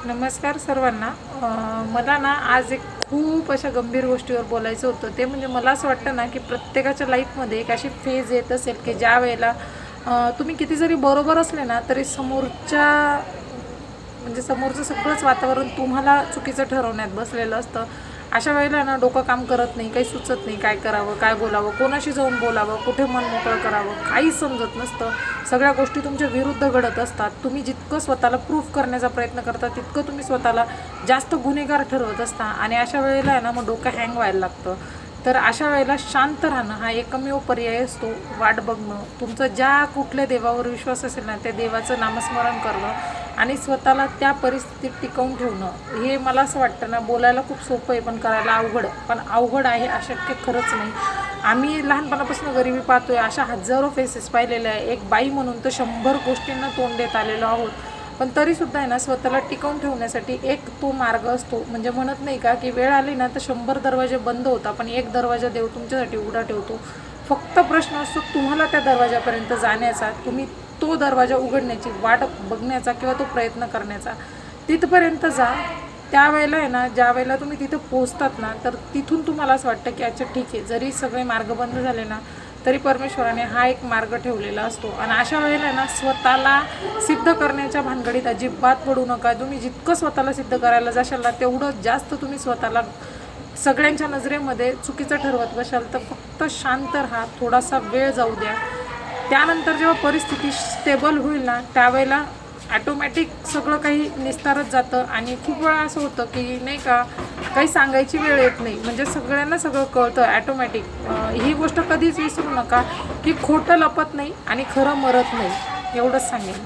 नमस्कार सर्वांना. मला ना आज एक खूप अशा गंभीर गोष्टीवर बोलायचं होतं. ते म्हणजे मला असं वाटतं ना की प्रत्येकाच्या लाईफमध्ये एक अशी फेज येत असेल की ज्या वेळेला तुम्ही किती जरी बरोबर असले ना तरी समोरचं सगळंच वातावरण तुम्हाला चुकीचं ठरवण्यात बसलेलं असतं. अशा वेळेला ना डोकं काम करत नाही, काही सुचत नाही, काय करावं, काय बोलावं, कोणाशी जाऊन बोलावं, कुठे मन मोकळं करावं, काहीच समजत नसतं. सगळ्या गोष्टी तुमच्या विरुद्ध घडत असतात. तुम्ही जितकं स्वतःला प्रूफ करण्याचा प्रयत्न करता तितकं तुम्ही स्वतःला जास्त गुन्हेगार ठरवत असता आणि अशा वेळेला आहे ना मग डोकं हँग व्हायला लागतं. तर अशा वेळेला शांत राहणं हा एकमेव पर्याय असतो. वाट बघणं, तुमचं ज्या कुठल्या देवावर विश्वास असेल ना त्या देवाचं नामस्मरण करणं आणि स्वतःला त्या परिस्थितीत टिकवून ठेवणं. हे मला असं वाटतं ना, बोलायला खूप सोपं आहे पण करायला अवघड. पण अवघड आहे, अशक्य खरंच नाही. आम्ही लहानपणापासून गरिबी पाहतोय, अशा हजारो फेसेस पाहिलेल्या आहे. एक बाई म्हणून तर 100 गोष्टींना तोंड देत आलेलो आहोत. पण तरीसुद्धा आहे ना स्वतःला टिकवून ठेवण्यासाठी एक तो मार्ग असतो. म्हणजे म्हणत नाही का की वेळ आली ना तर 100 दरवाजे बंद होता पण एक दरवाजा देव तुमच्यासाठी उघडा ठेवतो. फक्त प्रश्न असतो तुम्हाला त्या दरवाजापर्यंत जाण्याचा, तुम्ही तो दरवाजा उघडण्याची वाट बघण्याचा किंवा तो प्रयत्न करण्याचा. तिथपर्यंत जा. त्यावेळेला आहे ना, ज्या वेळेला तुम्ही तिथं पोचतात ना तर तिथून तुम्हाला असं वाटतं की अच्छा ठीक आहे, जरी सगळे मार्ग बंद झाले ना तरी परमेश्वराने हा एक मार्ग ठेवलेला असतो. आणि अशा वेळेला ना स्वतःला सिद्ध करण्याच्या भानगडीत अजिबात पडू नका. तुम्ही जितकं स्वतःला सिद्ध करायला जाशाल ना तेवढं जास्त तुम्ही स्वतःला सगळ्यांच्या नजरेमध्ये चुकीचं ठरवत बसाल. तर फक्त शांत राहा, थोडासा वेळ जाऊ द्या. त्यानंतर जेव्हा परिस्थिती स्टेबल होईल ना त्यावेळेला ॲटोमॅटिक सगळं काही निस्तारत जातं. आणि खूप वेळा असं होतं की नाही का, काही सांगायची वेळ येत नाही, म्हणजे सगळ्यांना सगळं कळतं ॲटोमॅटिक. ही गोष्ट कधीच विसरू नका की खोटं लपत नाही आणि खरं मरत नाही. एवढंच सांगेन.